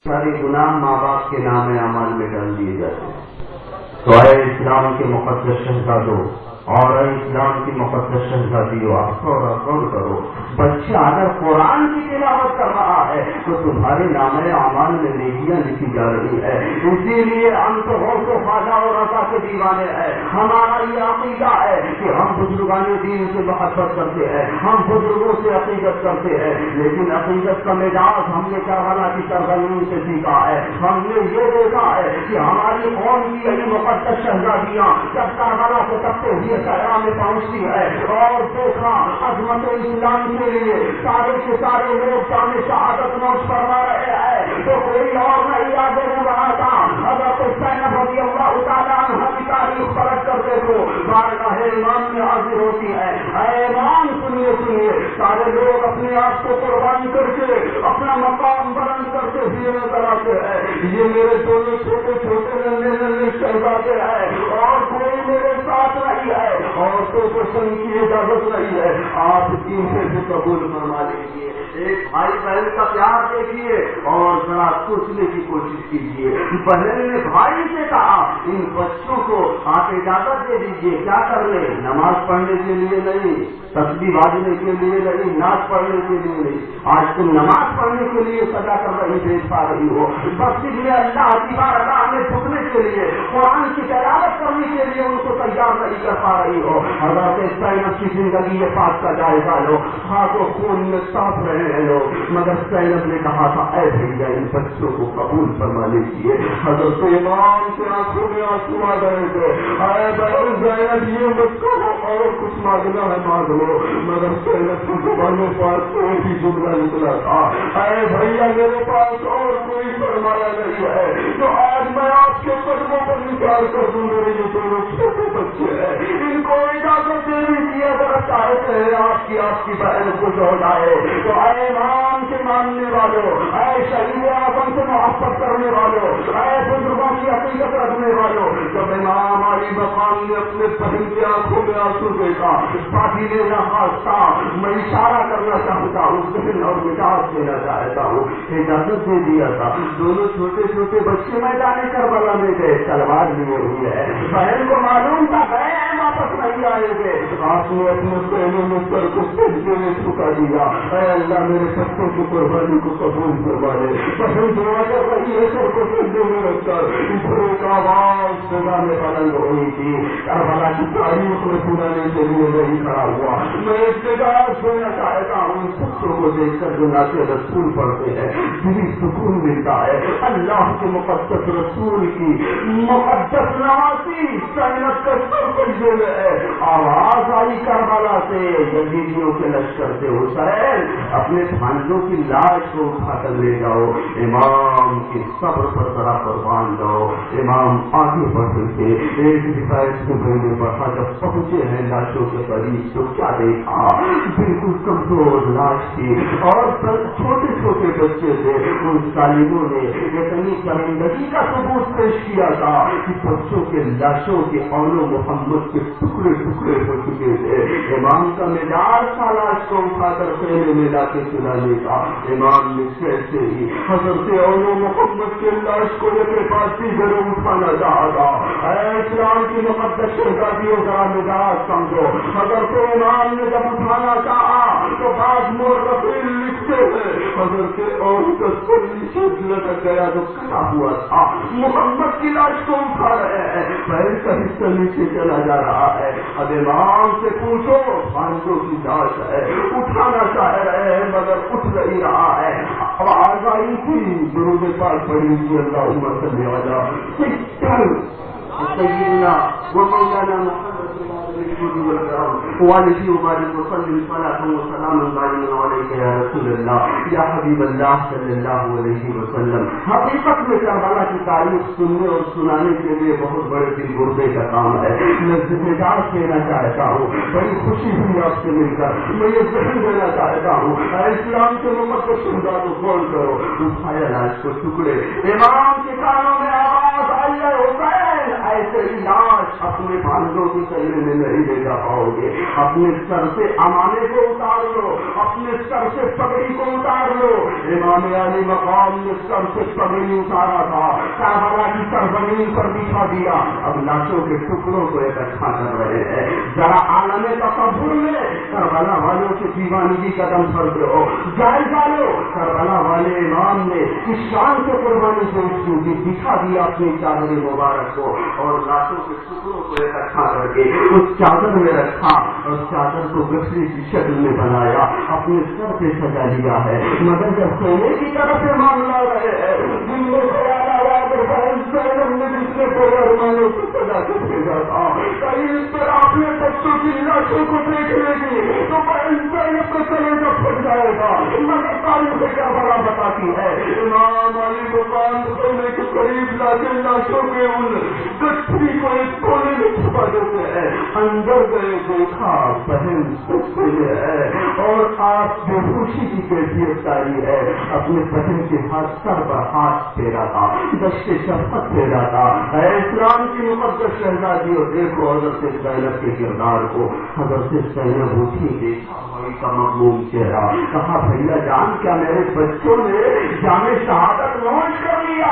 سارے گناہ ماں باپ کے نام اعمال میں ڈال دیے جاتے ہیں. تو اے اسلام کے مقدس شہزادوں اور اے اسلام کی مقدس شہزادیوں، آپ غور کرو، بچہ اگر قرآن کی تلاوت کر رہا ہے تو تمہارے نام اعمال میں نیکیاں لکھی جا رہی ہے. اسی لیے ہم تو غوث و خواجہ اور رضا کے دیوانے ہیں. ہمارا یہ عقیدہ ہے کہ ہم بزرگان دین سے محبت کرتے ہیں، ہم بزرگوں سے عقیدت کرتے ہیں، لیکن عقیدت کا مزاج ہم نے کربلا کی سرزمین سے سیکھا ہے. ہم نے یہ دیکھا ہے کہ ہماری قوم کی یہی مقدس شہزادیاں جب کربلا سے تپتے ہوئے صحرا میں پہنچتی ہے اور دیکھا عظمت اسلام کے لیے سارے کے سارے لوگ جام شہادت نوش فرما رہے ہیں تو کوئی اور نہیں آگے بڑھ رہا تھا. حضرت زینب رضی اللہ تعالیٰ عنہ کی تاریخ پلٹ کر دیکھو، بارگاہ امام میں حاضر ہوتی ہے. اے امام سنیے، سارے لوگ اپنے آپ کو قربان کر کے اپنا مقام بلند کرتے ہوئے نظر آتے ہیں. یہ میرے دونوں چھوٹے چھوٹے ننھے شہزادے ہیں اور کوئی میرے ساتھ نہیں ہے، عورتوں کو سن کی اجازت نہیں ہے. آپ دین سے قبول فرما لیجیے. ایک بھائی بہن کا پیار دیکھیے اور ذرا سوچنے کی کوشش کیجیے. بہن نے بھائی سے کہا ان بچوں کو آپ اجازت دے دیجیے، کیا کر لیں؟ نماز پڑھنے کے لیے نہیں، تسبیح باجنے کے لیے نہیں، نعت پڑھنے کے لیے نہیں. آج تم نماز پڑھنے کے لیے سجا کر رہی دیکھ پا رہی ہو، مسجد میں اللہ کی بارگاہ میں جھکنے کے لیے، قرآن کی تلاوت کرنے کے لیے ان کو تیار نہیں کر پا رہی ہو. حضرت زینب کی زندگی یہ پاک کا جائزہ لو، ہاتھ و خون میں صاف رہے ہیں لوگ. مگر زینب نے کہا تھا اے بھیا ان بچوں کو قبول فرما لیجیے. حضرت امام کے آنکھوں میں آنسو آ گئے تھے. اے بہن زینب یہ مت کہو، اور کچھ مانگنا ہے مانگ لو. مگر زینب کی زبانوں پر کوئی بھی جملہ نکلا تھا اے بھیا میرے پاس اور کوئی فرمایا نہیں ہے تو آج میں آپ کے قدموں پر نثار کر دوں. میرے یہ دونوں چھوٹے بچے ہیں، ان کو اجازت دے دیجیے. اگر چاہتے ہیں آپ کی بہن خوش ہو جائے تو اے امام کے ماننے والوں، اے شہید اعظم سے محبت کرنے والوں، اے بزرگوں کی عقیدت رکھنے والوں، جب امام علی مقام نے اپنے بہن کی آنکھوں میں آنسو دیکھا، شادی لینا خاصہ میں اشارہ کرنا چاہتا ہوں، ذہن اور مزاج دینا چاہتا ہوں. اجازت دے دیا تھا. دونوں چھوٹے چھوٹے بچے میدان کربلا میں گئے، تلوار لیے ہوئی ہے. بہن کو معلوم تھا گئے واپس نہیں آئیں گے. آپ نے اپنے پہلے میں سر کو سجدے میں جھکا دیا. اے اللہ میرے بچوں کی قربانی کو قبول کروا لے. بہن دعا کر رہی ہے، سر کو سجدے میں رکھ کر. ایک آواز سزا میں بلند ہوئی تھی. کربلا کی تاریخ میں سنانے کے لیے نہیں کھڑا ہوا. میں ابتدار سننا چاہتا ہوں ان بچوں کو دیکھ کر جو نعت رسول پڑھتے ہیں دلی سکون ملتا ہے. اللہ کے مقدس رسول کی مقدس نواسی زینب کا سر سجدے میں ہے. آواز آئی کربلا سے، یزیدیوں کے لشکر سے، حسین اپنے بھانجوں کی لاش کو اٹھا کر لے جاؤ. امام کی صبر پر ذرا قربان جاؤ. امام آگے بڑھے تھے. ایک ڈیفائس کو پہلے بڑھا. جب پہنچے ہیں لاشوں کے قریب تو کیا دیکھا؟ بالکل کمزور لاش تھی اور چھوٹے چھوٹے بچے تھے. ان طالبوں نے اتنی شرمندگی کا ثبوت پیش کیا تھا کہ بچوں کے لاشوں کے اولو محمد کے ٹکڑے ٹکڑے ہو چکے تھے. امام کا مزاج تھا لاش کو اٹھا کر پہلے میں لا کے سلانے کا. امام نے کیسے ہی حضرت اولو محمد کے لاش کو لے کے پاس ضرور اٹھانا چاہا تھا. اے اسلام کی مقدس شہزادیوں ذرا مزاج سمجھو. حضرت امام نے جب اٹھانا چاہا تو بعض مورخین لکھتے ہیں حضرت اور کا سر نیچے لٹک گیا جو کٹا ہوا تھا. محمد کی لاش کو اٹھا رہے ہیں، پیر کا حصہ نیچے چلا جا رہا ہے. اب امام سے پوچھو، بھانجوں کی لاش ہے، اٹھانا چاہ رہے ہیں مگر اٹھ نہیں رہا ہے. آواز آئی تھی درود پاک پڑھی تھی اللہم صلی علی سیدنا و مولانا والدی وبارک وسلم صلاۃ و سلام دائما علیک یا رسول اللہ یا حبیب اللہ صلی اللہ علیہ وسلم. حقیقت میں کربلا کی تاریخ سننے اور سنانے کے لیے بہت بڑے دل گردے کا کام ہے. میں ذمہ دار دینا چاہتا ہوں، بڑی خوشی ہوئی آپ سے مل کر. میں یہ ذہن دینا چاہتا ہوں اسلام کے مقدس شہداء کو کال کرو. اٹھایا لاش کو ٹکڑے. امام کے کانوں میں آواز آئی ہے حسین ایسے ہی لاش اپنے اپنے بھانجوں کی سجنے میں نہیں لے جا پاؤ گے. اپنے سر سے امانے کو اتار لو, اپنے سر سے پگڑی کو اتار لو. امام علی مقام نے سر سے پگڑی اتارا تھا, کربلا کی سرزمین پر بچھا دیا, اب لاشوں کے ٹکڑوں کو اکٹھا کر رہے ہیں. ذرا عالم تصور میں کربلا والوں سے دیوانگی قدم پر دو, جائزہ لو. کربلا والے امام نے اس شان سے قربانی سے بچھا دیا اپنی چادر مبارک کو, اور لاشوں کے ٹکڑوں کو اکٹھا کر کے اس چادر میں رکھا, اور چادر کو گٹھری کی شکل میں بنایا, اپنے سر پہ سجا لیا ہے. مگر جب سونے کی طرف سے معاملہ رہے ہیں, جن میں خیال آیا اگر بہن سیلم نے دوسرے بڑے ارمانوں کو سجا کر بھیجا تھا, کہیں اس پر آپ نے بچوں کی لاشوں کو دیکھ لے گی تو بہن سیلم کا کلیجہ پھٹ جائے گا. مگر تاریخ کیا بڑا بتاتی ہے, امام علی مقام سونے کے قریب لا کے لاشوں کے ان گٹھری کو ایک کونے میں چھپا دیتے ہیں. اندر گئے دیکھا بہن سچ ہے, اور آپ بے ہوشی کی کیفیت تاری ہے. اپنے بہن کے ہاتھ سر پر ہاتھ پھیرا تھا, دشت شفقت پھیرا تھا. اے اسلام کی مقدس شہزادی, اور دیکھو حضرت زینب کے کردار کو. حضرت زینب اٹھی, دیکھا بھائی کا مغموم چہرہ, کہا بھیا جان کیا میرے بچوں نے جام شہادت نوش کر لیا؟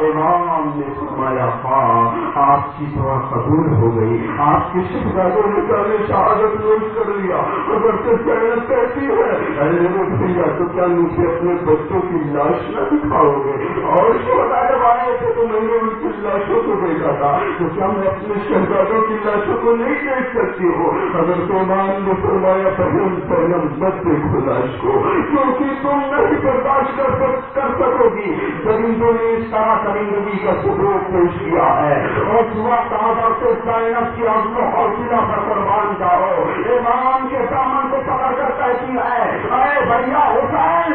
امام نے فرمایا ہاں, آپ کی دعا قبول ہو گئی, آپ کی شہزادوں نے جام شہادت نوش کر لیا. حضرت زینب کہتی ہے اے میرے بھیا تو کیا مجھے اپنے بچوں کی لاش نہ دکھاؤ گے؟ اور شہدا جب آئے تھے تو میں نے ان کی لاشوں کو دیکھا تھا, تو کیا میں اپنے شہزادوں کی لاشوں کو نہیں دیکھ سکتی ہوں؟ حضرت امام نے فرمایا بہن زینب مت دیکھو لاش کو, کیونکہ تم نہیں برداشت کر سکو گی. درندوں نے اس طرح درندگی کا ثبوت پیش کیا ہے, اور اس وقت حضرت زینب کی عزم و حوصلہ پر قربان جاؤ. امام کے دامن کو پکڑ کر کہتی ہے ارے بھیا حسین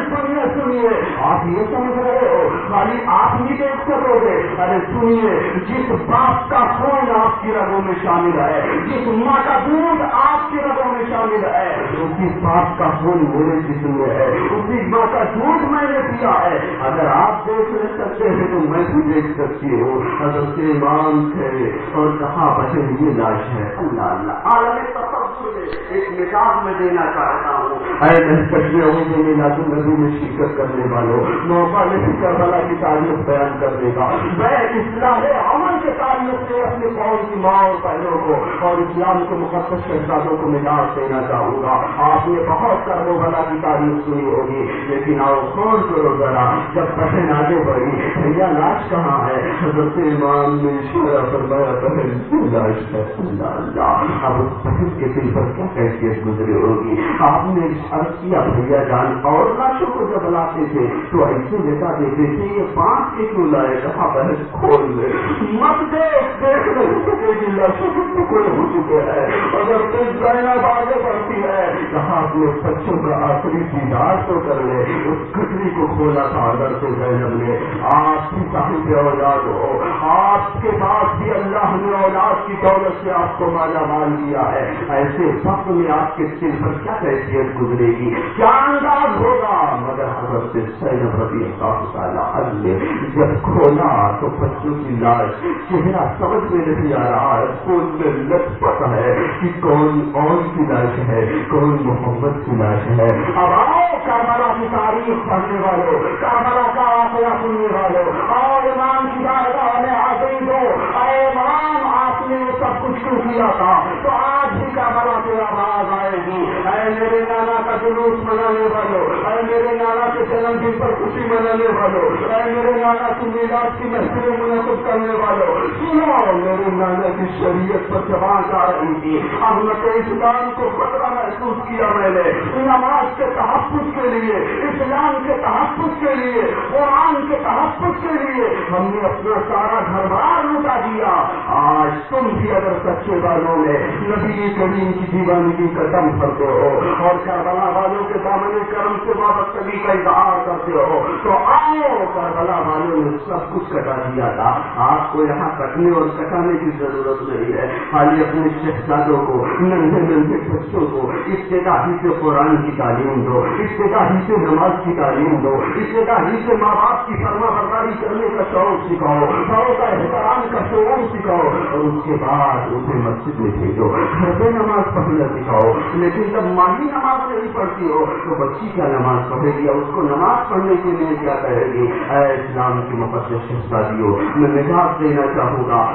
سنیے, آپ یہ سمجھ رہے ہو خالی آپ ہی دیکھ سکو گے؟ ارے سنیے, جس باپ کا خون آپ کی رگوں میں شامل ہے, جس ماں کا دودھ آپ کی رگوں میں شامل ہے, اسی باپ کا خون میرے جسم میں ہے, اسی ماں کا دودھ میں نے پیا ہے. اگر آپ دیکھ نہیں سکتے ہیں تو میں بھی دیکھ سکتی ہوں. حضرت امام تھے اور کہا بہن یہ لاش ہے. اللہ اللہ, عالم تصور میں ایک مثال میں دینا چاہتا ہوں. اے نبی میں شرکت کرنے والوں, موقع نہیں کربلا کی تعریف بیان کرنے کا. میں اصلاح عمل کے تعلق سے اپنے قوم کی ماں اور بہنوں کو اور اسلام کے مقدس شہزادوں کو نجات دینا چاہوں گا. آپ نے بہت کربلا کی تعریف سنی ہوگی, لیکن آؤ غور کرو ذرا. جب بہن آگے بڑھی, بھیا لاش کہاں ہے؟ حضرت امام نے اشارہ فرمایا بہن کی لاش ہے. اللہ اللہ, اب اس بہن کے دل پر کیا کیفیت گزری ہوگی. آپ نے عرض کیا بھیا جان اور لاشوں کو جب لاتے تھے تو ایسے لٹا دیتے تھے, یہ بانٹ کے کیوں لائے؟ کہا بہن کھول لے, مت دیکھ نہیں سکے گی, لاشوں کے ٹکڑے ہو چکے ہیں. اگر تو زینب آگے بڑھتی ہے, کہا اپنے بچوں کا آخری دیدار تو کر لے. اس گٹری کو کھولا تھا حضرت زینب نے. آپ کی صاحب اولاد ہو, آپ کے پاس بھی اللہ نے اولاد کی دولت سے آپ کو مالا مال دیا ہے. ایسے وقت میں آپ کے دل پر کیا کیفیت گزرے گی, کیا انداز ہوگا؟ مگر حضرت زینب رضی اللہ تعالیٰ عنہ نے جب کھولا تو بچوں کی لاش, چہرہ سمجھ میں نہیں آ رہا ہے, خون میں لطپت ہے کہ کون اور کی لاش ہے, کون محمد کی لاش ہے. اب آؤ کربلا کی تاریخ پڑھنے والوں, کربلا کا واقعہ سننے والوں, اور امام کی بارگاہ میں حاضری دو. اے امام, آپ نے سب کچھ کیوں کیا تھا؟ تو آج بھی کربلا سے آواز آئے گی. اے میرے نانا کا جلوس منانے والوں, اے میرے نانا کے جنم دن پر خوشی منانے والوں, اے میرے نانا کی میلاد کی محفلیں منعقد کرنے والوں, سنو, میرے نانا کی شریعت پر زبان آ رہی تھی. عظمت اسلام کو خطرہ محسوس کیا میں نے. نماز کے تحفظ کے لیے, اسلام کے تحفظ کے لیے, قرآن کے تحفظ کے لیے ہم نے اپنا سارا گھر بار لٹا دیا. آج تم بھی اگر سچے والوں میں نبی کریم کی دیوانگی کا دم بھرتے ہو اور کربلا والوں کے دامن کرم سے وابستگی کا اظہار کرتے ہو, تو آؤ, کربلا والوں نے سب کچھ کٹا دیا تھا. آپ کو یہاں کٹنے اور کٹانے کی ضرورت نہیں ہے. خالی اپنے شہزادوں کو, ننھے ننھے بچوں کو ابتدائی سے قرآن کی تعلیم دو, ابتدائی سے نماز کی تعلیم دو, ابتدائی سے ماں باپ کی فرما برداری کرنے کا شوق سکھاؤ, بڑوں کا احترام کا شعور سکھاؤ اور اس کے بعد اسے مسجد میں بھیجو. گھر پہ نماز پڑھنا سکھاؤ. لیکن جب ماں ہی نماز نہیں پڑھتی ہو تو بچی کیا نماز پڑھے گی؟ اس کو نماز پڑھنے کے لیے کیا کہے گی؟ اے اسلام کی مقدس شہزادیوں، میں مزاج دینا چاہوں گا.